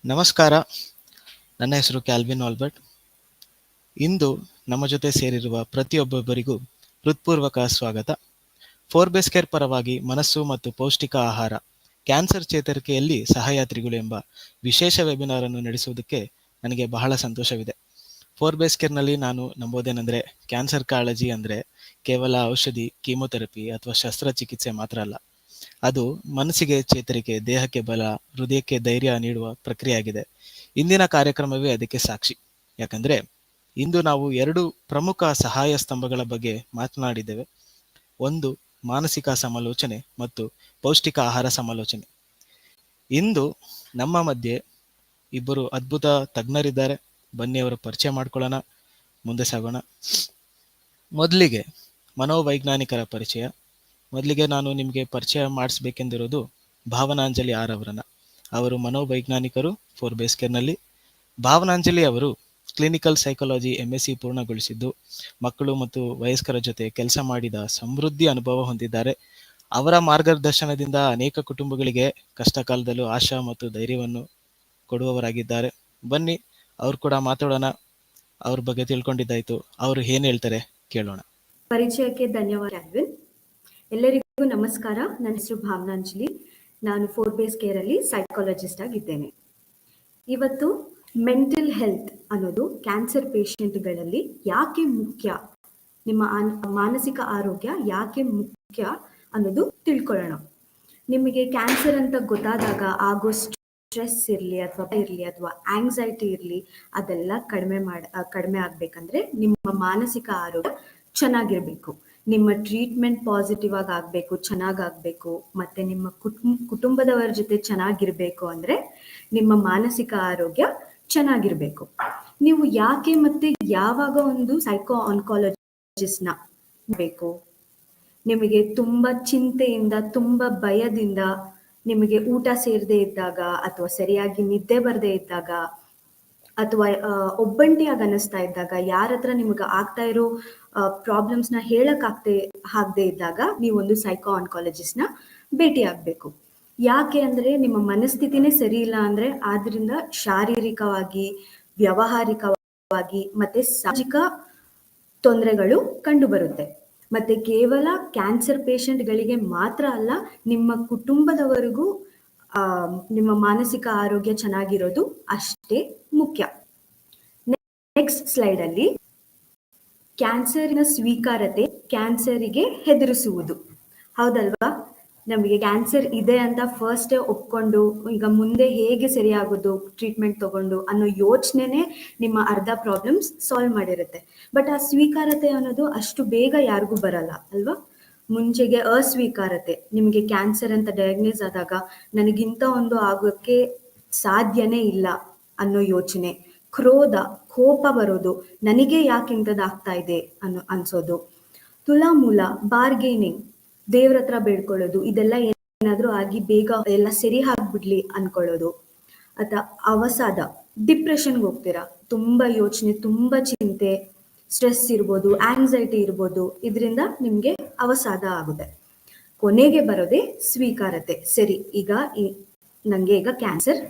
ನಮಸ್ಕಾರ. ನನ್ನ ಹೆಸರು ಕ್ಯಾಲ್ವಿನ್ ಆಲ್ಬರ್ಟ್. ಇಂದು ನಮ್ಮ ಜೊತೆ ಸೇರಿರುವ ಪ್ರತಿಯೊಬ್ಬೊಬ್ಬರಿಗೂ ಹೃತ್ಪೂರ್ವಕ ಸ್ವಾಗತ. ಫೋರ್ಬೇಸ್ ಕೇರ್ ಪರವಾಗಿ ಮನಸ್ಸು ಮತ್ತು ಪೌಷ್ಟಿಕ ಆಹಾರ, ಕ್ಯಾನ್ಸರ್ ಚೇತರಿಕೆಯಲ್ಲಿ ಸಹಯಾತ್ರಿಗಳು ಎಂಬ ವಿಶೇಷ ವೆಬಿನಾರ್ ಅನ್ನು ನಡೆಸುವುದಕ್ಕೆ ನನಗೆ ಬಹಳ ಸಂತೋಷವಿದೆ. ಫೋರ್ಬೇಸ್ ಕೇರ್ನಲ್ಲಿ ನಾನು ನಂಬೋದೇನೆಂದರೆ, ಕ್ಯಾನ್ಸರ್ ಕಾಳಜಿ ಅಂದರೆ ಕೇವಲ ಔಷಧಿ, ಕೀಮೊಥೆರಪಿ ಅಥವಾ ಶಸ್ತ್ರಚಿಕಿತ್ಸೆ ಮಾತ್ರ ಅಲ್ಲ. ಅದು ಮನಸ್ಸಿಗೆ ಚೇತರಿಕೆ, ದೇಹಕ್ಕೆ ಬಲ, ಹೃದಯಕ್ಕೆ ಧೈರ್ಯ ನೀಡುವ ಪ್ರಕ್ರಿಯೆಯಾಗಿದೆ. ಇಂದಿನ ಕಾರ್ಯಕ್ರಮವೇ ಅದಕ್ಕೆ ಸಾಕ್ಷಿ. ಯಾಕಂದ್ರೆ ಇಂದು ನಾವು 2 ಪ್ರಮುಖ ಸಹಾಯ ಸ್ತಂಭಗಳ ಬಗ್ಗೆ ಮಾತನಾಡಿದ್ದೇವೆ. ಒಂದು ಮಾನಸಿಕ ಸಮಾಲೋಚನೆ ಮತ್ತು ಪೌಷ್ಟಿಕ ಆಹಾರ ಸಮಾಲೋಚನೆ. ಇಂದು ನಮ್ಮ ಮಧ್ಯೆ ಇಬ್ಬರು ಅದ್ಭುತ ತಜ್ಞರಿದ್ದಾರೆ. ಬನ್ನಿ ಅವರ ಪರಿಚಯ ಮಾಡ್ಕೊಳ್ಳೋಣ, ಮುಂದೆ ಸಾಗೋಣ. ಮೊದಲಿಗೆ ಮನೋವೈಜ್ಞಾನಿಕರ ಪರಿಚಯ. ಮೊದಲಿಗೆ ನಾನು ನಿಮಗೆ ಪರಿಚಯ ಮಾಡಿಸ್ಬೇಕೆಂದಿರೋದು ಭಾವನಾಂಜಲಿ ಆರ್ ಅವರನ್ನ. ಅವರು ಮನೋವೈಜ್ಞಾನಿಕರು ಫೋರ್ಬೇಸ್ ಕೇರ್ನಲ್ಲಿ. ಭಾವನಾಂಜಲಿ ಅವರು ಕ್ಲಿನಿಕಲ್ ಸೈಕಾಲಜಿ MSc ಪೂರ್ಣಗೊಳಿಸಿದ್ದು, ಮಕ್ಕಳು ಮತ್ತು ವಯಸ್ಕರ ಜೊತೆ ಕೆಲಸ ಮಾಡಿದ ಸಮೃದ್ಧಿ ಅನುಭವ ಹೊಂದಿದ್ದಾರೆ. ಅವರ ಮಾರ್ಗದರ್ಶನದಿಂದ ಅನೇಕ ಕುಟುಂಬಗಳಿಗೆ ಕಷ್ಟ ಕಾಲದಲ್ಲೂ ಆಶಾ ಮತ್ತು ಧೈರ್ಯವನ್ನು ಕೊಡುವವರಾಗಿದ್ದಾರೆ. ಬನ್ನಿ ಅವ್ರು ಕೂಡ ಮಾತಾಡೋಣ. ಅವ್ರ ಬಗ್ಗೆ ತಿಳ್ಕೊಂಡಿದ್ದಾಯ್ತು, ಅವರು ಏನ್ ಹೇಳ್ತಾರೆ ಕೇಳೋಣ. ಪರಿಚಯಕ್ಕೆ ಧನ್ಯವಾದ ಕ್ಯಾಲ್ವಿನ್. ಎಲ್ಲರಿಗೂ ನಮಸ್ಕಾರ. ನನ್ನ ಹೆಸರು ಭಾವನಾಂಜಲಿ. ನಾನು ಫೋರ್ಬೇಸ್ ಕೇರ್ ಅಲ್ಲಿ ಸೈಕಾಲಜಿಸ್ಟ್ ಆಗಿದ್ದೇನೆ. ಇವತ್ತು ಮೆಂಟಲ್ ಹೆಲ್ತ್ ಅನ್ನೋದು ಕ್ಯಾನ್ಸರ್ ಪೇಷಂಟ್ಗಳಲ್ಲಿ ಯಾಕೆ ಮುಖ್ಯ, ನಿಮ್ಮ ಮಾನಸಿಕ ಆರೋಗ್ಯ ಯಾಕೆ ಮುಖ್ಯ ಅನ್ನೋದು ತಿಳ್ಕೊಳ್ಳೋಣ. ನಿಮಗೆ ಕ್ಯಾನ್ಸರ್ ಅಂತ ಗೊತ್ತಾದಾಗ ಆಗೋ ಸ್ಟ್ರೆಸ್ ಇರಲಿ ಅಥವಾ ಆಂಗ್ಸೈಟಿ ಇರಲಿ, ಅದೆಲ್ಲ ಕಡಿಮೆ ಆಗ್ಬೇಕಂದ್ರೆ ನಿಮ್ಮ ಮಾನಸಿಕ ಆರೋಗ್ಯ ಚೆನ್ನಾಗಿರ್ಬೇಕು. ನಿಮ್ಮ ಟ್ರೀಟ್ಮೆಂಟ್ ಪಾಸಿಟಿವ್ ಆಗಿ ಆಗ್ಬೇಕು, ಚೆನ್ನಾಗಾಗ್ಬೇಕು. ಮತ್ತೆ ನಿಮ್ಮ ಕುಟುಂಬದವರ ಜೊತೆ ಚೆನ್ನಾಗಿರ್ಬೇಕು ಅಂದ್ರೆ ನಿಮ್ಮ ಮಾನಸಿಕ ಆರೋಗ್ಯ ಚೆನ್ನಾಗಿರ್ಬೇಕು. ನೀವು ಯಾಕೆ ಮತ್ತೆ ಯಾವಾಗ ಒಂದು ಸೈಕೋ ಆನ್ಕಾಲಜಿಸ್ಟ್ ನ ಬೇಕು? ನಿಮಗೆ ತುಂಬಾ ಚಿಂತೆಯಿಂದ, ತುಂಬಾ ಭಯದಿಂದ, ನಿಮಗೆ ಊಟ ಸೇರದೆ ಇದ್ದಾಗ, ಅಥವಾ ಸರಿಯಾಗಿ ನಿದ್ದೆ ಬರದೇ ಇದ್ದಾಗ, ಅಥವಾ ಒಬ್ಬಂಟಿಯಾಗಿ ಅನಿಸ್ತಾ ಇದ್ದಾಗ, ಯಾರ ಹತ್ರ ನಿಮ್ಗೆ ಆಗ್ತಾ ಇರೋ ಪ್ರಾಬ್ಲಮ್ಸ್ ನ ಹೇಳಕ್ ಆಗದೆ ಇದ್ದಾಗ ನೀವೊಂದು ಸೈಕೋ ಆನ್ಕಾಲಜಿಸ್ಟ್ ನ ಭೇಟಿ ಆಗ್ಬೇಕು. ಯಾಕೆ ಅಂದ್ರೆ ನಿಮ್ಮ ಮನಸ್ಥಿತಿನೇ ಸರಿ ಇಲ್ಲ ಅಂದ್ರೆ ಆದ್ರಿಂದ ಶಾರೀರಿಕವಾಗಿ, ವ್ಯಾವಹಾರಿಕವಾಗಿ ಮತ್ತೆ ಸಾಮಾಜಿಕ ತೊಂದರೆಗಳು ಕಂಡು ಬರುತ್ತೆ. ಮತ್ತೆ ಕೇವಲ ಕ್ಯಾನ್ಸರ್ ಪೇಷಂಟ್ ಗಳಿಗೆ ಮಾತ್ರ ಅಲ್ಲ, ನಿಮ್ಮ ಕುಟುಂಬದವರಿಗೂ ನಿಮ್ಮ ಮಾನಸಿಕ ಆರೋಗ್ಯ ಚೆನ್ನಾಗಿರೋದು ಅಷ್ಟೇ ಮುಖ್ಯ. ನೆಕ್ಸ್ಟ್ ಸ್ಲೈಡ್ ಅಲ್ಲಿ ಕ್ಯಾನ್ಸರಿನ ಸ್ವೀಕಾರತೆ, ಕ್ಯಾನ್ಸರಿಗೆ ಹೆದರಿಸುವುದು. ಹೌದಲ್ವಾ? ನಮಗೆ ಕ್ಯಾನ್ಸರ್ ಇದೆ ಅಂತ ಫಸ್ಟ್ ಒಪ್ಕೊಂಡು ಈಗ ಮುಂದೆ ಹೇಗೆ ಸರಿಯಾಗೋದು ಟ್ರೀಟ್ಮೆಂಟ್ ತಗೊಂಡು ಅನ್ನೋ ಯೋಚನೆನೇ ನಿಮ್ಮ ಅರ್ಧ ಪ್ರಾಬ್ಲಮ್ಸ್ ಸಾಲ್ವ್ ಮಾಡಿರುತ್ತೆ. ಬಟ್ ಆ ಸ್ವೀಕಾರತೆ ಅನ್ನೋದು ಅಷ್ಟು ಬೇಗ ಯಾರಿಗೂ ಬರಲ್ಲ ಅಲ್ವಾ? ಮುಂಚೆಗೆ ಅಸ್ವೀಕಾರತೆ, ನಿಮಗೆ ಕ್ಯಾನ್ಸರ್ ಅಂತ ಡಯಾಗ್ನೋಸ್ ಆದಾಗ ನನಗಿಂತ ಒಂದು ಆಗೋಕ್ಕೆ ಸಾಧ್ಯನೇ ಇಲ್ಲ ಅನ್ನೋ ಯೋಚನೆ, ಕ್ರೋಧ, ಕೋಪ ಬರೋದು, ನನಗೆ ಯಾಕೆ ಇಂಥದ್ದಾಗ್ತಾ ಇದೆ ಅನ್ಸೋದು, ತುಲಾಮೂಲ, ಬಾರ್ಗೇನಿಂಗ್, ದೇವ್ರ ಹತ್ರ ಬೇಡ್ಕೊಳ್ಳೋದು, ಇದೆಲ್ಲ ಏನಾದ್ರೂ ಆಗಿ ಬೇಗ ಎಲ್ಲ ಸರಿ ಆಗ್ಬಿಡ್ಲಿ ಅನ್ಕೊಳ್ಳೋದು. ಅಥವಾ ಅವಸಾದ, ಡಿಪ್ರೆಷನ್ಗೆ ಹೋಗ್ತೀರಾ, ತುಂಬಾ ಯೋಚನೆ, ತುಂಬಾ ಚಿಂತೆ, ಸ್ಟ್ರೆಸ್ ಇರ್ಬೋದು, ಆಂಗ್ಸೈಟಿ ಇರ್ಬೋದು, ಇದರಿಂದ ನಿಮ್ಗೆ ಅವಸಾದ ಆಗುತ್ತೆ. ಕೊನೆಗೆ ಬರೋದೇ ಸ್ವೀಕಾರತೆ. ಸರಿ, ಈಗ ನಂಗೆ ಈಗ ಕ್ಯಾನ್ಸರ್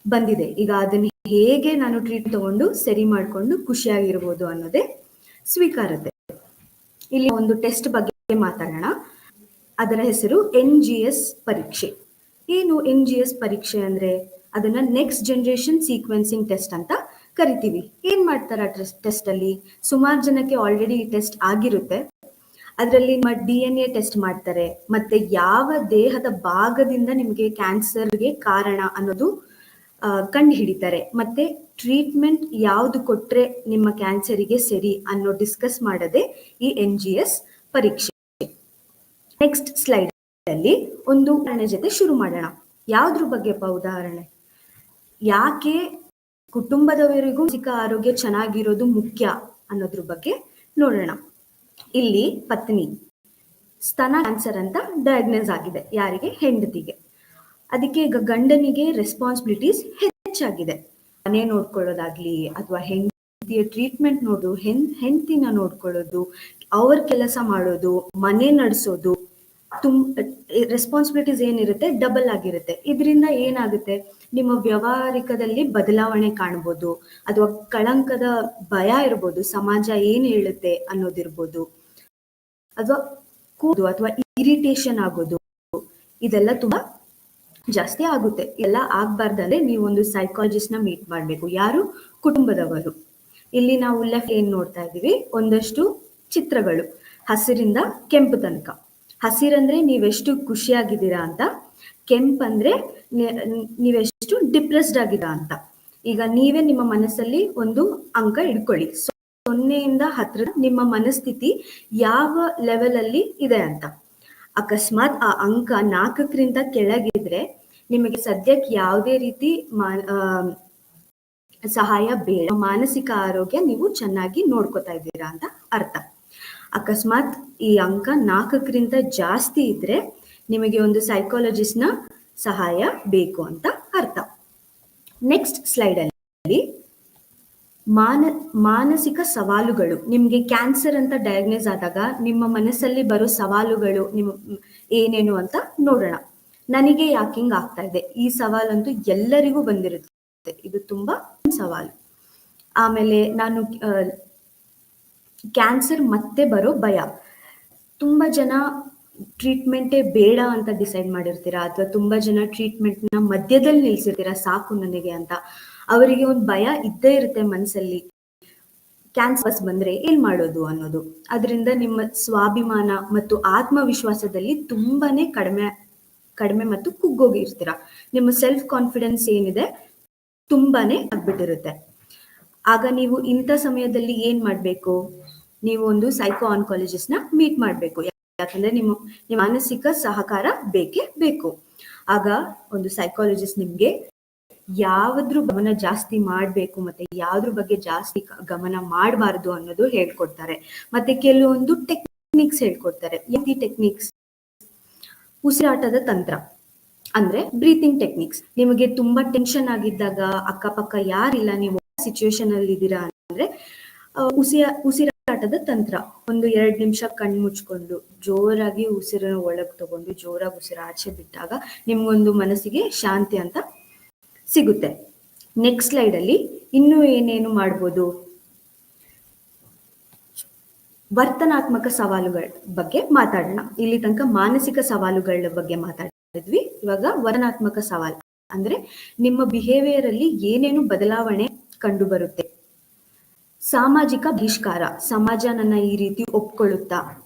ಬಂದಿದೆ, ಈಗ ಅದನ್ನ ಹೇಗೆ ನಾನು ಟ್ರೀಟ್ ತಗೊಂಡು ಸರಿ ಮಾಡ್ಕೊಂಡು ಖುಷಿಯಾಗಿರ್ಬೋದು ಅನ್ನೋದೇ ಸ್ವೀಕಾರತೆ. ಇಲ್ಲಿ ಒಂದು ಟೆಸ್ಟ್ ಬಗ್ಗೆ ಮಾತಾಡೋಣ. ಅದರ ಹೆಸರು NGS ಪರೀಕ್ಷೆ. ಏನು NGS ಪರೀಕ್ಷೆ ಅಂದ್ರೆ? ಅದನ್ನ ನೆಕ್ಸ್ಟ್ ಜನರೇಷನ್ ಸೀಕ್ವೆನ್ಸಿಂಗ್ ಟೆಸ್ಟ್ ಅಂತ ಕರಿತೀವಿ. ಏನ್ ಮಾಡ್ತಾರ ಟೆಸ್ಟ್ ಅಲ್ಲಿ? ಸುಮಾರು ಜನಕ್ಕೆ ಆಲ್ರೆಡಿ ಈ ಟೆಸ್ಟ್ ಆಗಿರುತ್ತೆ. ಅದರಲ್ಲಿ ನಿಮ್ಮ DNA ಟೆಸ್ಟ್ ಮಾಡ್ತಾರೆ, ಮತ್ತೆ ಯಾವ ದೇಹದ ಭಾಗದಿಂದ ನಿಮ್ಗೆ ಕ್ಯಾನ್ಸರ್ಗೆ ಕಾರಣ ಅನ್ನೋದು ಕಂಡು ಹಿಡಿತಾರೆ, ಮತ್ತೆ ಟ್ರೀಟ್ಮೆಂಟ್ ಯಾವ್ದು ಕೊಟ್ರೆ ನಿಮ್ಮ ಕ್ಯಾನ್ಸರಿಗೆ ಸರಿ ಅನ್ನೋ ಡಿಸ್ಕಸ್ ಮಾಡೋದೇ ಈ NGS ಪರೀಕ್ಷೆ. ನೆಕ್ಸ್ಟ್ ಸ್ಲೈಡ್ ಅಲ್ಲಿ ಒಂದು ಉದಾಹರಣೆ ಜೊತೆ ಶುರು ಮಾಡೋಣ. ಯಾವ್ದ್ರ ಬಗ್ಗೆಪ್ಪ ಉದಾಹರಣೆ? ಯಾಕೆ ಕುಟುಂಬದವರಿಗೂ ಮಾನಸಿಕ ಆರೋಗ್ಯ ಚೆನ್ನಾಗಿರೋದು ಮುಖ್ಯ ಅನ್ನೋದ್ರ ಬಗ್ಗೆ ನೋಡೋಣ. ಇಲ್ಲಿ ಪತ್ನಿ ಸ್ತನ ಕ್ಯಾನ್ಸರ್ ಅಂತ ಡಯಾಗ್ನೋಸ್ ಆಗಿದೆ. ಯಾರಿಗೆ? ಹೆಂಡತಿಗೆ. ಅದಕ್ಕೆ ಈಗ ಗಂಡನಿಗೆ ರೆಸ್ಪಾನ್ಸಿಬಿಲಿಟೀಸ್ ಹೆಚ್ಚಾಗಿದೆ. ಮನೆ ನೋಡ್ಕೊಳ್ಳೋದಾಗ್ಲಿ, ಅಥವಾ ಹೆಂಡತಿಯ ಟ್ರೀಟ್ಮೆಂಟ್ ಹೆಂಡತಿನ ನೋಡ್ಕೊಳ್ಳೋದು, ಅವ್ರ ಕೆಲಸ ಮಾಡೋದು, ಮನೆ ನಡೆಸೋದು, ರೆಸ್ಪಾನ್ಸಿಬಿಲಿಟೀಸ್ ಏನಿರುತ್ತೆ ಡಬಲ್ ಆಗಿರುತ್ತೆ. ಇದರಿಂದ ಏನಾಗುತ್ತೆ, ನಿಮ್ಮ ವ್ಯವಹಾರಿಕದಲ್ಲಿ ಬದಲಾವಣೆ ಕಾಣ್ಬೋದು, ಅಥವಾ ಕಳಂಕದ ಭಯ ಇರ್ಬೋದು, ಸಮಾಜ ಏನ್ ಹೇಳುತ್ತೆ ಅನ್ನೋದಿರ್ಬೋದು, ಅಥವಾ ಅಥವಾ ಇರಿಟೇಷನ್ ಆಗೋದು, ಇದೆಲ್ಲ ತುಂಬಾ ಜಾಸ್ತಿ ಆಗುತ್ತೆ. ಎಲ್ಲ ಆಗ್ಬಾರ್ದಂದ್ರೆ ನೀವು ಒಂದು ಸೈಕಾಲಜಿಸ್ಟ್ ನ ಮೀಟ್ ಮಾಡ್ಬೇಕು. ಯಾರು? ಕುಟುಂಬದವರು. ಇಲ್ಲಿ ನಾವು ಲೆಫ್ಟ್ ಏನ್ ನೋಡ್ತಾ ಇದೀವಿ, ಒಂದಷ್ಟು ಚಿತ್ರಗಳು, ಹಸಿರಿಂದ ಕೆಂಪು ತನಕ. ಹಸಿರಂದ್ರೆ ನೀವೆಷ್ಟು ಖುಷಿಯಾಗಿದ್ದೀರಾ ಅಂತ, ಕೆಂಪಂದ್ರೆ ನೀವೆಷ್ಟು ಡಿಪ್ರೆಸ್ಡ್ ಆಗಿದ್ದೀರಾ ಅಂತ. ಈಗ ನೀವೇ ನಿಮ್ಮ ಮನಸ್ಸಲ್ಲಿ ಒಂದು ಅಂಕ ಇಡ್ಕೊಳ್ಳಿ, 0ಯಿಂದ 10 ನಿಮ್ಮ ಮನಸ್ಥಿತಿ ಯಾವ ಲೆವೆಲ್ ಅಲ್ಲಿ ಇದೆ ಅಂತ. ಅಕಸ್ಮಾತ್ ಆ ಅಂಕ 4ಕ್ಕಿಂತ ಕೆಳಗಿದ್ರೆ ನಿಮಗೆ ಸದ್ಯಕ್ಕೆ ಯಾವುದೇ ರೀತಿ ಸಹಾಯ ಬೇಡ, ಮಾನಸಿಕ ಆರೋಗ್ಯ ನೀವು ಚೆನ್ನಾಗಿ ನೋಡ್ಕೊತಾ ಇದ್ದೀರಾ ಅಂತ ಅರ್ಥ. ಅಕಸ್ಮಾತ್ ಈ ಅಂಕ 4ಕ್ಕಿಂತ ಜಾಸ್ತಿ ಇದ್ರೆ ನಿಮಗೆ ಒಂದು ಸೈಕಾಲಜಿಸ್ಟ್ ನ ಸಹಾಯ ಬೇಕು ಅಂತ ಅರ್ಥ. ನೆಕ್ಸ್ಟ್ ಸ್ಲೈಡ್ ಅಲ್ಲಿ ಮಾನಸಿಕ ಸವಾಲುಗಳು. ನಿಮ್ಗೆ ಕ್ಯಾನ್ಸರ್ ಅಂತ ಡಯಾಗ್ನೋಸ್ ಆದಾಗ ನಿಮ್ಮ ಮನಸ್ಸಲ್ಲಿ ಬರೋ ಸವಾಲುಗಳು ಏನೇನು ಅಂತ ನೋಡೋಣ. ನನಗೆ ಯಾಕೆ ಹಿಂಗ್ ಆಗ್ತಾ ಇದೆ, ಈ ಸವಾಲಂತೂ ಎಲ್ಲರಿಗೂ ಬಂದಿರುತ್ತೆ, ಇದು ತುಂಬಾ ಸವಾಲು. ಆಮೇಲೆ ನಾನು ಕ್ಯಾನ್ಸರ್ ಮತ್ತೆ ಬರೋ ಭಯ. ತುಂಬಾ ಜನ ಟ್ರೀಟ್ಮೆಂಟೇ ಬೇಡ ಅಂತ ಡಿಸೈಡ್ ಮಾಡಿರ್ತೀರಾ, ಅಥವಾ ತುಂಬಾ ಜನ ಟ್ರೀಟ್ಮೆಂಟ್ ನ ಮಧ್ಯದಲ್ಲಿ ನಿಲ್ಸಿರ್ತೀರಾ, ಸಾಕು ನನಗೆ ಅಂತ. ಅವರಿಗೆ ಒಂದು ಭಯ ಇದ್ದೇ ಇರುತ್ತೆ ಮನಸ್ಸಲ್ಲಿ, ಕ್ಯಾನ್ಸರ್ ಬಂದ್ರೆ ಏನ್ ಮಾಡೋದು ಅನ್ನೋದು. ಅದರಿಂದ ನಿಮ್ಮ ಸ್ವಾಭಿಮಾನ ಮತ್ತು ಆತ್ಮವಿಶ್ವಾಸದಲ್ಲಿ ತುಂಬಾನೇ ಕಡಿಮೆ ಮತ್ತು ಕುಗ್ಗೋಗಿರ್ತೀರಾ. ನಿಮ್ಮ ಸೆಲ್ಫ್ ಕಾನ್ಫಿಡೆನ್ಸ್ ಏನಿದೆ ತುಂಬಾನೇ ಆಗ್ಬಿಟ್ಟಿರುತ್ತೆ. ಆಗ ನೀವು ಇಂಥ ಸಮಯದಲ್ಲಿ ಏನ್ ಮಾಡ್ಬೇಕು, ನೀವು ಒಂದು ಸೈಕೋ ಆನ್ಕಾಲಜಿಸ್ಟ್ ನ ಮೀಟ್ ಮಾಡ್ಬೇಕು. ಯಾಕಂದ್ರೆ ನಿಮ್ಮ ಮಾನಸಿಕ ಸಹಕಾರ ಬೇಕೇ ಬೇಕು. ಆಗ ಒಂದು ಸೈಕಾಲಜಿಸ್ಟ್ ನಿಮ್ಗೆ ಯಾವ್ದ್ರ ಗಮನ ಜಾಸ್ತಿ ಮಾಡ್ಬೇಕು ಮತ್ತೆ ಯಾವ್ದ್ರ ಬಗ್ಗೆ ಜಾಸ್ತಿ ಗಮನ ಮಾಡಬಾರ್ದು ಅನ್ನೋದು ಹೇಳ್ಕೊಡ್ತಾರೆ. ಮತ್ತೆ ಕೆಲವೊಂದು ಟೆಕ್ನಿಕ್ಸ್ ಹೇಳ್ಕೊಡ್ತಾರೆ. ಈ ಟೆಕ್ನಿಕ್ಸ್ ಉಸಿರಾಟದ ತಂತ್ರ, ಅಂದ್ರೆ ಬ್ರೀತಿಂಗ್ ಟೆಕ್ನಿಕ್ಸ್. ನಿಮಗೆ ತುಂಬಾ ಟೆನ್ಷನ್ ಆಗಿದ್ದಾಗ, ಅಕ್ಕಪಕ್ಕ ಯಾರಿಲ್ಲ, ನೀವು ಸಿಚುವೇಶನ್ ಅಲ್ಲಿ ಇದ್ದೀರಾ ಅಂದ್ರೆ ಉಸಿರಾಟದ ತಂತ್ರ, ಒಂದು 2 ನಿಮಿಷ ಕಣ್ಣು ಮುಚ್ಕೊಂಡು ಜೋರಾಗಿ ಉಸಿರನ್ನು ಒಳಗ್ ತಗೊಂಡು ಜೋರಾಗಿ ಉಸಿರಾಚೆ ಬಿಟ್ಟಾಗ ನಿಮ್ಗೊಂದು ಮನಸ್ಸಿಗೆ ಶಾಂತಿ ಅಂತ ಸಿಗುತ್ತೆ. ನೆಕ್ಸ್ಟ್ ಸ್ಲೈಡ್ ಅಲ್ಲಿ ಇನ್ನೂ ಏನೇನು ಮಾಡ್ಬೋದು, ವರ್ತನಾತ್ಮಕ ಸವಾಲುಗಳ ಬಗ್ಗೆ ಮಾತಾಡೋಣ. ಇಲ್ಲಿ ತನಕ ಮಾನಸಿಕ ಸವಾಲುಗಳ ಬಗ್ಗೆ ಮಾತಾಡಿದ್ವಿ, ಇವಾಗ ವರ್ತನಾತ್ಮಕ ಸವಾಲು ಅಂದ್ರೆ ನಿಮ್ಮ ಬಿಹೇವಿಯರ್ ಅಲ್ಲಿ ಏನೇನು ಬದಲಾವಣೆ ಕಂಡು ಬರುತ್ತೆ. ಸಾಮಾಜಿಕ ಬಹಿಷ್ಕಾರ, ಸಮಾಜ ನನ್ನ ಈ ರೀತಿ ಒಪ್ಕೊಳ್ಳುತ್ತಾ,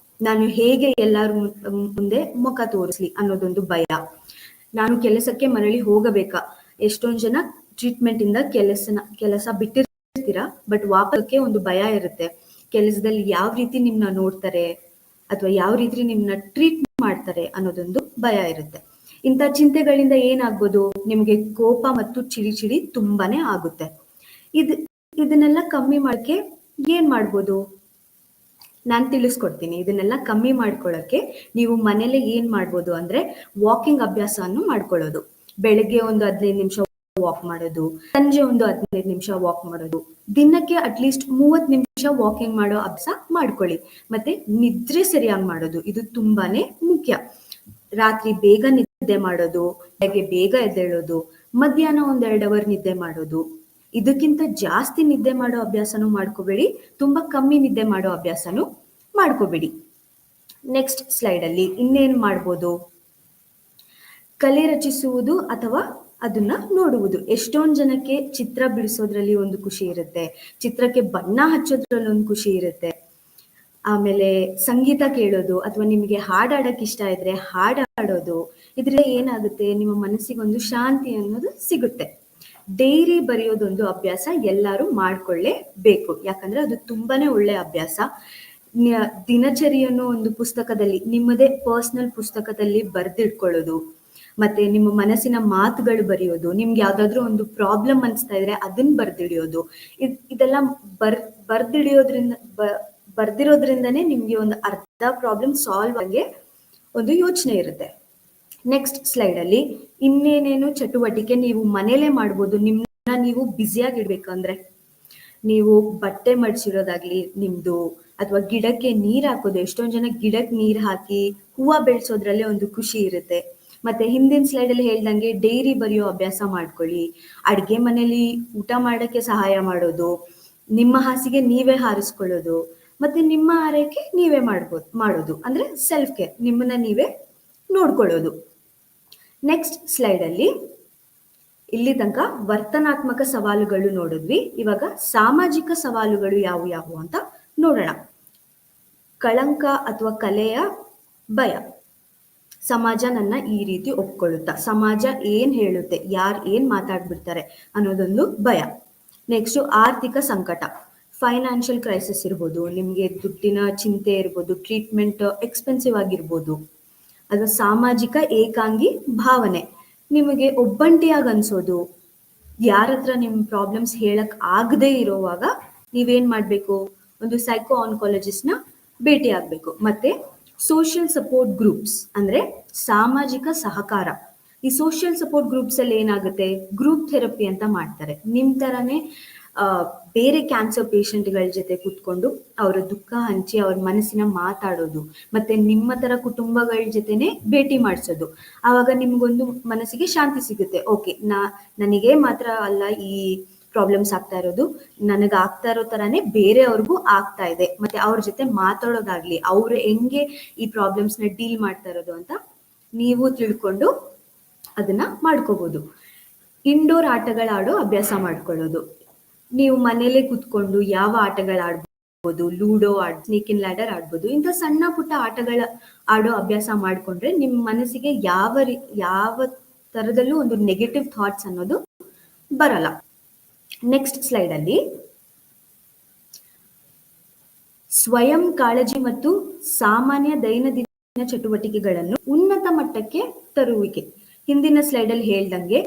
ನಾನು ಹೇಗೆ ಎಲ್ಲರ ಮುಂದೆ ಮುಖ ತೋರಿಸ್ಲಿ ಅನ್ನೋದೊಂದು ಭಯ. ನಾನು ಕೆಲಸಕ್ಕೆ ಮರಳಿ ಹೋಗಬೇಕಾ, ಎಷ್ಟೊಂದು ಜನ ಟ್ರೀಟ್ಮೆಂಟ್ ಇಂದ ಕೆಲಸ ಬಿಟ್ಟಿರ್ತೀರಾ, ಬಟ್ ವಾಪಸ್ಗೆ ಒಂದು ಭಯ ಇರುತ್ತೆ. ಕೆಲಸದಲ್ಲಿ ಯಾವ ರೀತಿ ನಿಮ್ನ ನೋಡ್ತಾರೆ ಅಥವಾ ಯಾವ ರೀತಿ ನಿಮ್ನ ಟ್ರೀಟ್ ಮಾಡ್ತಾರೆ ಅನ್ನೋದೊಂದು ಭಯ ಇರುತ್ತೆ. ಇಂಥ ಚಿಂತೆಗಳಿಂದ ಏನಾಗ್ಬೋದು, ನಿಮ್ಗೆ ಕೋಪ ಮತ್ತು ಚಿಡಿ ತುಂಬಾನೇ ಆಗುತ್ತೆ. ಇದನ್ನೆಲ್ಲ ಕಮ್ಮಿ ಮಾಡಕ್ಕೆ ಏನ್ ಮಾಡ್ಬೋದು, ನಾನ್ ತಿಳಿಸ್ಕೊಡ್ತೀನಿ. ಇದನ್ನೆಲ್ಲ ಕಮ್ಮಿ ಮಾಡ್ಕೊಳ್ಳಕ್ಕೆ ನೀವು ಮನೇಲೆ ಏನ್ ಮಾಡ್ಬೋದು ಅಂದ್ರೆ ವಾಕಿಂಗ್ ಅಭ್ಯಾಸವನ್ನು ಮಾಡ್ಕೊಳ್ಳೋದು. ಬೆಳಗ್ಗೆ ಒಂದು 15 ನಿಮಿಷ ವಾಕ್ ಮಾಡೋದು, ಸಂಜೆ ಒಂದು 15 ನಿಮಿಷ ವಾಕ್ ಮಾಡೋದು, ದಿನಕ್ಕೆ ಅಟ್ಲೀಸ್ಟ್ 30 ನಿಮಿಷ ವಾಕಿಂಗ್ ಮಾಡೋ ಅಭ್ಯಾಸ ಮಾಡ್ಕೊಳ್ಳಿ. ಮತ್ತೆ ನಿದ್ರೆ ಸರಿಯಾಗಿ ಮಾಡೋದು, ಇದು ತುಂಬಾನೇ ಮುಖ್ಯ. ರಾತ್ರಿ ಬೇಗ ನಿದ್ದೆ ಮಾಡೋದು, ಬೆಳಗ್ಗೆ ಬೇಗ ಎದ್ದೇಳೋದು, ಮಧ್ಯಾಹ್ನ 1-2 ಅವರ್ ನಿದ್ದೆ ಮಾಡೋದು. ಇದಕ್ಕಿಂತ ಜಾಸ್ತಿ ನಿದ್ದೆ ಮಾಡೋ ಅಭ್ಯಾಸನೂ ಮಾಡ್ಕೋಬೇಡಿ, ತುಂಬಾ ಕಮ್ಮಿ ನಿದ್ದೆ ಮಾಡೋ ಅಭ್ಯಾಸನೂ ಮಾಡ್ಕೋಬೇಡಿ. ನೆಕ್ಸ್ಟ್ ಸ್ಲೈಡ್ ಅಲ್ಲಿ ಇನ್ನೇನು ಮಾಡ್ಬೋದು, ಕಲೆ ರಚಿಸುವುದು ಅಥವಾ ಅದನ್ನ ನೋಡುವುದು. ಎಷ್ಟೊಂದು ಜನಕ್ಕೆ ಚಿತ್ರ ಬಿಡಿಸೋದ್ರಲ್ಲಿ ಒಂದು ಖುಷಿ ಇರುತ್ತೆ, ಚಿತ್ರಕ್ಕೆ ಬಣ್ಣ ಹಚ್ಚೋದ್ರಲ್ಲಿ ಒಂದು ಖುಷಿ ಇರುತ್ತೆ. ಆಮೇಲೆ ಸಂಗೀತ ಕೇಳೋದು, ಅಥವಾ ನಿಮಗೆ ಹಾಡಾಡಕ್ ಇಷ್ಟ ಇದ್ರೆ ಹಾಡಾಡೋದು. ಇದ್ರಿಂದ ಏನಾಗುತ್ತೆ, ನಿಮ್ಮ ಮನಸ್ಸಿಗೊಂದು ಶಾಂತಿ ಅನ್ನೋದು ಸಿಗುತ್ತೆ. ಡೈರಿ ಬರೆಯೋದೊಂದು ಅಭ್ಯಾಸ ಎಲ್ಲರೂ ಮಾಡ್ಕೊಳ್ಳೇಬೇಕು, ಯಾಕಂದ್ರೆ ಅದು ತುಂಬಾನೇ ಒಳ್ಳೆ ಅಭ್ಯಾಸ. ದಿನಚರಿಯನ್ನು ಒಂದು ಪುಸ್ತಕದಲ್ಲಿ, ನಿಮ್ಮದೇ ಪರ್ಸನಲ್ ಪುಸ್ತಕದಲ್ಲಿ ಬರ್ದಿಟ್ಕೊಳ್ಳೋದು, ಮತ್ತೆ ನಿಮ್ಮ ಮನಸ್ಸಿನ ಮಾತುಗಳು ಬರೆಯೋದು, ನಿಮ್ಗೆ ಯಾವ್ದಾದ್ರು ಒಂದು ಪ್ರಾಬ್ಲಮ್ ಅನ್ಸ್ತಾ ಇದ್ರೆ ಅದನ್ನ ಬರ್ದಿಡಿಯೋದು. ಇದೆಲ್ಲ ಬರ್ದಿರೋದ್ರಿಂದನೇ ನಿಮ್ಗೆ ಒಂದು ಅರ್ಧ ಪ್ರಾಬ್ಲಮ್ ಸಾಲ್ವ್ ಆಗಿ ಒಂದು ಯೋಚನೆ ಇರುತ್ತೆ. ನೆಕ್ಸ್ಟ್ ಸ್ಲೈಡ್ ಅಲ್ಲಿ ಇನ್ನೇನೇನು ಚಟುವಟಿಕೆ ನೀವು ಮನೇಲೆ ಮಾಡ್ಬೋದು. ನಿಮ್ಮನ್ನ ನೀವು ಬ್ಯುಸಿಯಾಗಿ ಇಡ್ಬೇಕಂದ್ರೆ, ನೀವು ಬಟ್ಟೆ ಮಡ್ಚಿರೋದಾಗ್ಲಿ, ನಿಮ್ದು ಅಥವಾ ಗಿಡಕ್ಕೆ ನೀರ್ ಹಾಕೋದು. ಎಷ್ಟೊಂದ್ ಜನ ಗಿಡಕ್ಕೆ ನೀರ್ ಹಾಕಿ ಹೂವ ಬೆಳೆಸೋದ್ರಲ್ಲೇ ಒಂದು ಖುಷಿ ಇರುತ್ತೆ. ಮತ್ತೆ ಹಿಂದಿನ ಸ್ಲೈಡ್ ಅಲ್ಲಿ ಹೇಳ್ದಂಗೆ ಡೈರಿ ಬರೆಯೋ ಅಭ್ಯಾಸ ಮಾಡ್ಕೊಳ್ಳಿ. ಅಡ್ಗೆ ಮನೇಲಿ ಊಟ ಮಾಡಕ್ಕೆ ಸಹಾಯ ಮಾಡೋದು, ನಿಮ್ಮ ಹಾಸಿಗೆ ನೀವೇ ಹಾರಿಸ್ಕೊಳ್ಳೋದು, ಮತ್ತೆ ನಿಮ್ಮ ಆರೈಕೆ ನೀವೇ ಮಾಡೋದು ಅಂದ್ರೆ ಸೆಲ್ಫ್ ಕೇರ್, ನಿಮ್ಮನ್ನ ನೀವೇ ನೋಡ್ಕೊಳ್ಳೋದು. ನೆಕ್ಸ್ಟ್ ಸ್ಲೈಡ್ ಅಲ್ಲಿ ಇಲ್ಲಿ ತನಕ ವರ್ತನಾತ್ಮಕ ಸವಾಲುಗಳು ನೋಡಿದ್ವಿ. ಇವಾಗ ಸಾಮಾಜಿಕ ಸವಾಲುಗಳು ಯಾವುವು ಅಂತ ನೋಡೋಣ. ಕಳಂಕ ಅಥವಾ ಕಲೆಯ ಭಯ. ಸಮಾಜ ನನ್ನ ಈ ರೀತಿ ಒಪ್ಕೊಳ್ಳುತ್ತಾ, ಸಮಾಜ ಏನ್ ಹೇಳುತ್ತೆ, ಯಾರು ಏನ್ ಮಾತಾಡ್ಬಿಡ್ತಾರೆ ಅನ್ನೋದೊಂದು ಭಯ. ನೆಕ್ಸ್ಟ್ ಆರ್ಥಿಕ ಸಂಕಟ, ಫೈನಾನ್ಷಿಯಲ್ ಕ್ರೈಸಿಸ್ ಇರ್ಬೋದು, ನಿಮ್ಗೆ ದುಡ್ಡಿನ ಚಿಂತೆ ಇರ್ಬೋದು, ಟ್ರೀಟ್ಮೆಂಟ್ ಎಕ್ಸ್ಪೆನ್ಸಿವ್ ಆಗಿರ್ಬೋದು. ಅದು ಸಾಮಾಜಿಕ ಏಕಾಂಗಿ ಭಾವನೆ, ನಿಮಗೆ ಒಬ್ಬಂಟಿಯಾಗಿ ಅನ್ಸೋದು, ಯಾರ ಹತ್ರ ನಿಮ್ ಪ್ರಾಬ್ಲಮ್ಸ್ ಹೇಳಕ್ ಆಗದೆ ಇರೋವಾಗ ನೀವೇನ್ ಮಾಡ್ಬೇಕು, ಒಂದು ಸೈಕೋ ಆನ್ಕಾಲಜಿಸ್ಟ್ ನ ಭೇಟಿ ಆಗ್ಬೇಕು. ಮತ್ತೆ ಸೋಷಿಯಲ್ ಸಪೋರ್ಟ್ ಗ್ರೂಪ್ಸ್ ಅಂದ್ರೆ ಸಾಮಾಜಿಕ ಸಹಕಾರ. ಈ ಸೋಷಿಯಲ್ ಸಪೋರ್ಟ್ ಗ್ರೂಪ್ಸ್ ಅಲ್ಲಿ ಏನಾಗುತ್ತೆ, ಗ್ರೂಪ್ ಥೆರಪಿ ಅಂತ ಮಾಡ್ತಾರೆ. ನಿಮ್ ತರಾನೇ ಬೇರೆ ಕ್ಯಾನ್ಸರ್ ಪೇಷಂಟ್ಗಳ ಜೊತೆ ಕೂತ್ಕೊಂಡು ಅವರ ದುಃಖ ಹಂಚಿ ಅವ್ರ ಮನಸ್ಸಿನ ಮಾತಾಡೋದು, ಮತ್ತೆ ನಿಮ್ಮ ತರ ಕುಟುಂಬಗಳ ಜೊತೆನೆ ಭೇಟಿ ಮಾಡಿಸೋದು. ಆವಾಗ ನಿಮ್ಗೊಂದು ಮನಸ್ಸಿಗೆ ಶಾಂತಿ ಸಿಗುತ್ತೆ. ಓಕೆ, ನನಗೆ ಮಾತ್ರ ಅಲ್ಲ ಈ ಪ್ರಾಬ್ಲಮ್ಸ್ ಆಗ್ತಾ ಇರೋದು, ನನಗೆ ಆಗ್ತಾ ಇರೋ ತರಾನೇ ಬೇರೆಯವ್ರಿಗೂ ಆಗ್ತಾ ಇದೆ. ಮತ್ತೆ ಅವ್ರ ಜೊತೆ ಮಾತಾಡೋದಾಗ್ಲಿ, ಅವ್ರು ಹೆಂಗೆ ಈ ಪ್ರಾಬ್ಲಮ್ಸ್ ನ ಡೀಲ್ ಮಾಡ್ತಾ ಇರೋದು ಅಂತ ನೀವು ತಿಳ್ಕೊಂಡು ಅದನ್ನ ಮಾಡ್ಕೋಬಹುದು. ಇಂಡೋರ್ ಆಟಗಳಾಡೋ ಅಭ್ಯಾಸ ಮಾಡ್ಕೊಳ್ಳೋದು. ನೀವು ಮನೇಲೆ ಕುತ್ಕೊಂಡು ಯಾವ ಆಟಗಳಾಡ್ಬೋದು, ಲೂಡೋ ಸ್ನೇಕ್ ಇನ್ ಲ್ಯಾಡರ್ ಆಡ್ಬೋದು. ಇಂಥ ಸಣ್ಣ ಪುಟ್ಟ ಆಟಗಳ ಆಡೋ ಅಭ್ಯಾಸ ಮಾಡ್ಕೊಂಡ್ರೆ ನಿಮ್ ಮನಸ್ಸಿಗೆ ಯಾವ ತರದಲ್ಲೂ ಒಂದು ನೆಗೆಟಿವ್ ಥಾಟ್ಸ್ ಅನ್ನೋದು ಬರಲ್ಲ. ನೆಕ್ಸ್ಟ್ ಸ್ಲೈಡ್ ಅಲ್ಲಿ ಸ್ವಯಂ ಕಾಳಜಿ ಮತ್ತು ಸಾಮಾನ್ಯ ದೈನಂದಿನ ಚಟುವಟಿಕೆಗಳನ್ನು ಉನ್ನತ ಮಟ್ಟಕ್ಕೆ ತರುವಿಕೆ. ಹಿಂದಿನ ಸ್ಲೈಡ್ ಅಲ್ಲಿ ಹೇಳ್ದಂಗೆ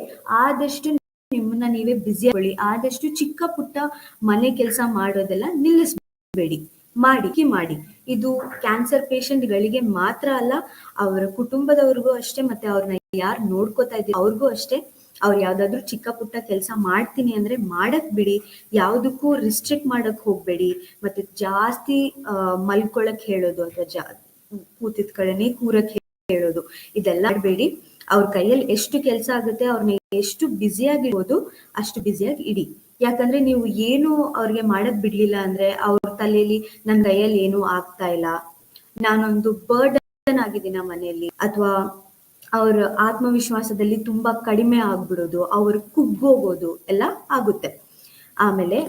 ಆದಷ್ಟು ನಿಮ್ಮನ್ನ ನೀವೇ ಬ್ಯುಸಿ ಆಗಿ, ಆದಷ್ಟು ಚಿಕ್ಕ ಪುಟ್ಟ ಮನೆ ಕೆಲಸ ಮಾಡೋದೆಲ್ಲ ನಿಲ್ಲಿಸಬೇಡಿ, ಮಾಡಿ. ಇದು ಕ್ಯಾನ್ಸರ್ ಪೇಷಂಟ್ ಗಳಿಗೆ ಮಾತ್ರ ಅಲ್ಲ, ಅವರ ಕುಟುಂಬದವ್ರಿಗೂ ಅಷ್ಟೇ, ಮತ್ತೆ ಅವ್ರನ್ನ ಯಾರು ನೋಡ್ಕೋತಾ ಇದ್ದೀವಿ ಅವ್ರಿಗೂ ಅಷ್ಟೇ. ಅವ್ರು ಯಾವ್ದಾದ್ರು ಚಿಕ್ಕ ಪುಟ್ಟ ಕೆಲಸ ಮಾಡ್ತೀನಿ ಅಂದ್ರೆ ಮಾಡಕ್ ಬಿಡಿ, ಯಾವ್ದಕ್ಕೂ ರಿಸ್ಟ್ರಿಕ್ಟ್ ಮಾಡಕ್ ಹೋಗ್ಬೇಡಿ. ಮತ್ತೆ ಜಾಸ್ತಿ ಮಲ್ಕೊಳಕ್ ಹೇಳೋದು ಅಥವಾ ಕೂತಿದ್ ಕಡೆನೆ ಕೂರಕ್ ಹೇಳೋದು, ಇದೆಲ್ಲ ಮಾಡಬೇಡಿ. ಅವ್ರ ಕೈಯಲ್ಲಿ ಎಷ್ಟು ಕೆಲಸ ಆಗುತ್ತೆ, ಅವ್ರನ್ನ ಎಷ್ಟು ಬ್ಯುಸಿಯಾಗಿ ಇಡ್ಬೋದು ಅಷ್ಟು ಬ್ಯುಸಿಯಾಗಿ ಇಡಿ. ಯಾಕಂದ್ರೆ ನೀವು ಏನು ಅವ್ರಿಗೆ ಮಾಡಕ್ ಬಿಡ್ಲಿಲ್ಲ ಅಂದ್ರೆ ಅವ್ರ ತಲೆಯಲ್ಲಿ ನನ್ ಕೈಯಲ್ಲಿ ಏನು ಆಗ್ತಾ ಇಲ್ಲ, ನಾನೊಂದು ಬರ್ಡನ್ ಆಗಿದ್ದೀನ ಮನೆಯಲ್ಲಿ, ಅಥವಾ ಅವ್ರ ಆತ್ಮವಿಶ್ವಾಸದಲ್ಲಿ ತುಂಬಾ ಕಡಿಮೆ ಆಗ್ಬಿಡೋದು, ಅವ್ರ ಕುಗ್ಗೋಗೋದು ಎಲ್ಲ ಆಗುತ್ತೆ. ಆಮೇಲೆ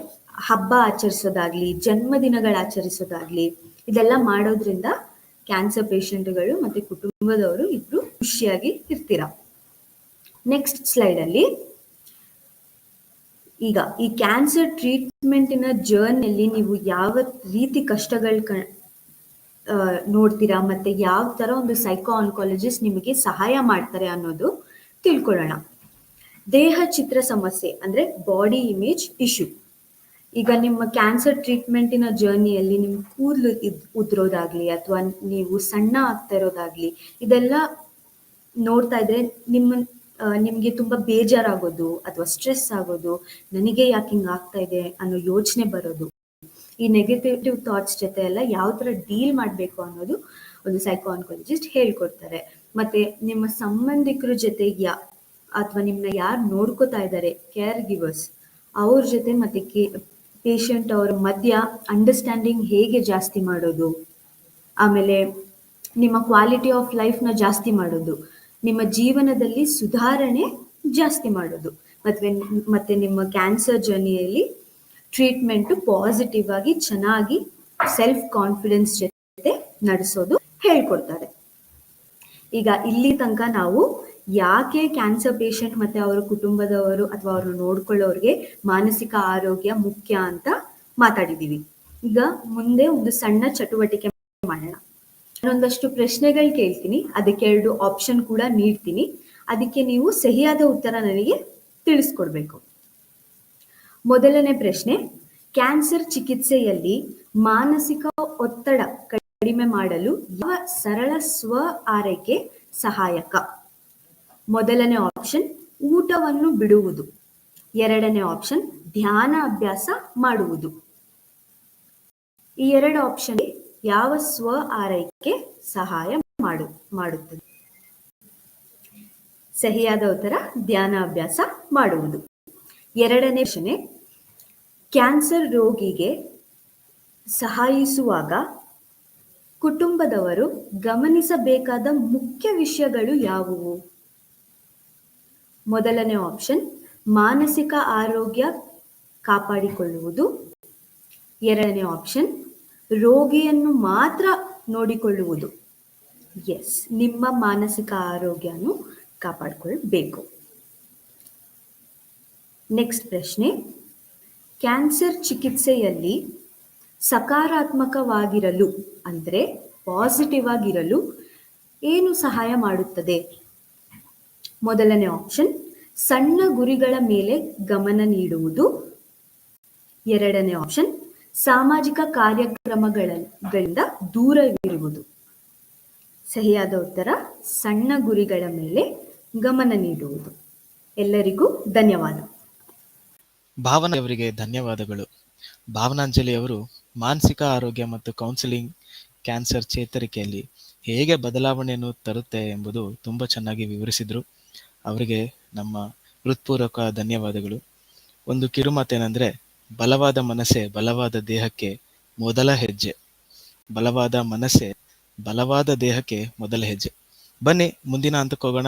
ಹಬ್ಬ ಆಚರಿಸೋದಾಗ್ಲಿ, ಜನ್ಮದಿನಗಳ ಆಚರಿಸೋದಾಗ್ಲಿ, ಇದೆಲ್ಲ ಮಾಡೋದ್ರಿಂದ ಕ್ಯಾನ್ಸರ್ ಪೇಷಂಟ್ಗಳು ಮತ್ತೆ ಕುಟುಂಬದವರು ಇಬ್ರು ಖುಷಿಯಾಗಿ ಇರ್ತೀರ. ನೆಕ್ಸ್ಟ್ ಸ್ಲೈಡ್ ಅಲ್ಲಿ ಈಗ ಈ ಕ್ಯಾನ್ಸರ್ ಟ್ರೀಟ್ಮೆಂಟಿನ ಜರ್ನಿಯಲ್ಲಿ ನೀವು ಯಾವ ರೀತಿ ಕಷ್ಟಗಳು ನೋಡ್ತೀರಾ, ಮತ್ತೆ ಯಾವ ತರ ಒಂದು ಸೈಕೋ ಆನ್ಕಾಲಜಿಸ್ಟ್ ನಿಮಗೆ ಸಹಾಯ ಮಾಡ್ತಾರೆ ಅನ್ನೋದು ತಿಳ್ಕೊಳ್ಳೋಣ. ದೇಹ ಚಿತ್ರ ಸಮಸ್ಯೆ ಅಂದ್ರೆ ಬಾಡಿ ಇಮೇಜ್ ಇಶ್ಯೂ. ಈಗ ನಿಮ್ಮ ಕ್ಯಾನ್ಸರ್ ಟ್ರೀಟ್ಮೆಂಟಿನ ಜರ್ನಿಯಲ್ಲಿ ನಿಮ್ ಕೂದಲು ಉದ್ರೋದಾಗ್ಲಿ, ಅಥವಾ ನೀವು ಸಣ್ಣ ಆಗ್ತಾ ಇರೋದಾಗ್ಲಿ, ಇದೆಲ್ಲ ನೋಡ್ತಾ ಇದ್ರೆ ನಿಮ್ಗೆ ತುಂಬಾ ಬೇಜಾರಾಗೋದು ಅಥವಾ ಸ್ಟ್ರೆಸ್ ಆಗೋದು, ನನಗೆ ಯಾಕೆ ಹಿಂಗ್ ಆಗ್ತಾ ಇದೆ ಅನ್ನೋ ಯೋಚನೆ ಬರೋದು, ಈ ನೆಗೆಟಿವ್ ಥಾಟ್ಸ್ ಜೊತೆ ಎಲ್ಲ ಯಾವ ತರ ಡೀಲ್ ಮಾಡ್ಬೇಕು ಅನ್ನೋದು ಒಂದು ಸೈಕೋ ಆನ್ಕಾಲಜಿಸ್ಟ್ ಹೇಳ್ಕೊಡ್ತಾರೆ. ಮತ್ತೆ ನಿಮ್ಮ ಸಂಬಂಧಿಕರ ಜೊತೆ ಅಥವಾ ನಿಮ್ನ ಯಾರು ನೋಡ್ಕೋತಾ ಇದ್ದಾರೆ, ಕೇರ್ ಗಿವರ್ಸ್, ಅವ್ರ ಜೊತೆ ಮತ್ತೆ ಪೇಷಂಟ್ ಅವ್ರ ಮಧ್ಯ ಅಂಡರ್ಸ್ಟ್ಯಾಂಡಿಂಗ್ ಹೇಗೆ ಜಾಸ್ತಿ ಮಾಡೋದು, ಆಮೇಲೆ ನಿಮ್ಮ ಕ್ವಾಲಿಟಿ ಆಫ್ ಲೈಫ್ ನ ಜಾಸ್ತಿ ಮಾಡೋದು, ನಿಮ್ಮ ಜೀವನದಲ್ಲಿ ಸುಧಾರಣೆ ಜಾಸ್ತಿ ಮಾಡೋದು, ಮತ್ತೆ ನಿಮ್ಮ ಕ್ಯಾನ್ಸರ್ ಜರ್ನಿಯಲ್ಲಿ ಟ್ರೀಟ್ಮೆಂಟ್ ಪಾಸಿಟಿವ್ ಆಗಿ ಚೆನ್ನಾಗಿ ಸೆಲ್ಫ್ ಕಾನ್ಫಿಡೆನ್ಸ್ ಜೊತೆ ನಡೆಸೋದು ಹೇಳ್ಕೊಡ್ತಾರೆ. ಈಗ ಇಲ್ಲಿ ತನಕ ನಾವು ಯಾಕೆ ಕ್ಯಾನ್ಸರ್ ಪೇಷಂಟ್ ಮತ್ತೆ ಅವರ ಕುಟುಂಬದವರು ಅಥವಾ ಅವ್ರನ್ನ ನೋಡ್ಕೊಳ್ಳೋರ್ಗೆ ಮಾನಸಿಕ ಆರೋಗ್ಯ ಮುಖ್ಯ ಅಂತ ಮಾತಾಡಿದೀವಿ. ಈಗ ಮುಂದೆ ಒಂದು ಸಣ್ಣ ಚಟುವಟಿಕೆ ಮಾಡೋಣ. ನಾನೊಂದಷ್ಟು ಪ್ರಶ್ನೆಗಳು ಕೇಳ್ತೀನಿ, ಅದಕ್ಕೆ 2 ಆಪ್ಷನ್ ಕೂಡ ನೀಡ್ತೀನಿ. ಅದಕ್ಕೆ ನೀವು ಸರಿಯಾದ ಉತ್ತರ ನನಗೆ ತಿಳಿಸ್ಕೊಡ್ಬೇಕು. ಮೊದಲನೇ ಪ್ರಶ್ನೆ, ಕ್ಯಾನ್ಸರ್ ಚಿಕಿತ್ಸೆಯಲ್ಲಿ ಮಾನಸಿಕ ಒತ್ತಡ ಕಡಿಮೆ ಮಾಡಲು ಯಾವ ಸರಳ ಸ್ವ ಆರೈಕೆ ಸಹಾಯಕ? ಮೊದಲನೇ ಆಪ್ಷನ್ ಊಟವನ್ನು ಬಿಡುವುದು, ಎರಡನೇ ಆಪ್ಷನ್ ಧ್ಯಾನ ಅಭ್ಯಾಸ ಮಾಡುವುದು. ಈ ಎರಡು ಆಪ್ಷನ್ ಯಾವ ಸ್ವ ಆರೈಕೆ ಸಹಾಯ ಮಾಡುತ್ತದೆ? ಸರಿಯಾದ ಉತ್ತರ ಧ್ಯಾನ ಅಭ್ಯಾಸ ಮಾಡುವುದು. ಎರಡನೇ ಪ್ರಶ್ನೆ, ಕ್ಯಾನ್ಸರ್ ರೋಗಿಗೆ ಸಹಾಯಿಸುವಾಗ ಕುಟುಂಬದವರು ಗಮನಿಸಬೇಕಾದ ಮುಖ್ಯ ವಿಷಯಗಳು ಯಾವುವು? ಮೊದಲನೇ ಆಪ್ಷನ್ ಮಾನಸಿಕ ಆರೋಗ್ಯ ಕಾಪಾಡಿಕೊಳ್ಳುವುದು. ಎರಡನೇ ಆಪ್ಷನ್ ರೋಗಿಯನ್ನು ಮಾತ್ರ ನೋಡಿಕೊಳ್ಳುವುದು. ಎಸ್, ನಿಮ್ಮ ಮಾನಸಿಕ ಆರೋಗ್ಯವನ್ನು ಕಾಪಾಡಿಕೊಳ್ಳಬೇಕು. ನೆಕ್ಸ್ಟ್ ಪ್ರಶ್ನೆ, ಕ್ಯಾನ್ಸರ್ ಚಿಕಿತ್ಸೆಯಲ್ಲಿ ಸಕಾರಾತ್ಮಕವಾಗಿರಲು ಅಂದರೆ ಪಾಸಿಟಿವ್ ಆಗಿರಲು ಏನು ಸಹಾಯ ಮಾಡುತ್ತದೆ? ಮೊದಲನೇ ಆಪ್ಷನ್ ಸಣ್ಣ ಗುರಿಗಳ ಮೇಲೆ ಗಮನ ನೀಡುವುದು. ಎರಡನೇ ಆಪ್ಷನ್ ಸಾಮಾಜಿಕ ಕಾರ್ಯಕ್ರಮಗಳಿಂದ ದೂರವಿರುವುದು. ಸರಿಯಾದ ಉತ್ತರ ಸಣ್ಣ ಗುರಿಗಳ ಮೇಲೆ ಗಮನ ನೀಡುವುದು. ಎಲ್ಲರಿಗೂ ಧನ್ಯವಾದ. ಭಾವನಾ ಅವರಿಗೆ ಧನ್ಯವಾದಗಳು. ಭಾವನಾಂಜಲಿ ಅವರು ಮಾನಸಿಕ ಆರೋಗ್ಯ ಮತ್ತು ಕೌನ್ಸಿಲಿಂಗ್ ಕ್ಯಾನ್ಸರ್ ಚೇತರಿಕೆಯಲ್ಲಿ ಹೇಗೆ ಬದಲಾವಣೆಯನ್ನು ತರುತ್ತೆ ಎಂಬುದು ತುಂಬ ಚೆನ್ನಾಗಿ ವಿವರಿಸಿದರು. ಅವರಿಗೆ ನಮ್ಮ ಹೃತ್ಪೂರ್ವಕ ಧನ್ಯವಾದಗಳು. ಒಂದು ಕಿರುಮಾತೇನೆಂದರೆ, ಬಲವಾದ ಮನಸ್ಸೇ ಬಲವಾದ ದೇಹಕ್ಕೆ ಮೊದಲ ಹೆಜ್ಜೆ. ಬಲವಾದ ಮನಸ್ಸೇ ಬಲವಾದ ದೇಹಕ್ಕೆ ಮೊದಲ ಹೆಜ್ಜೆ. ಬನ್ನಿ ಮುಂದಿನ ಹಂತಕ್ಕೆ ಹೋಗೋಣ.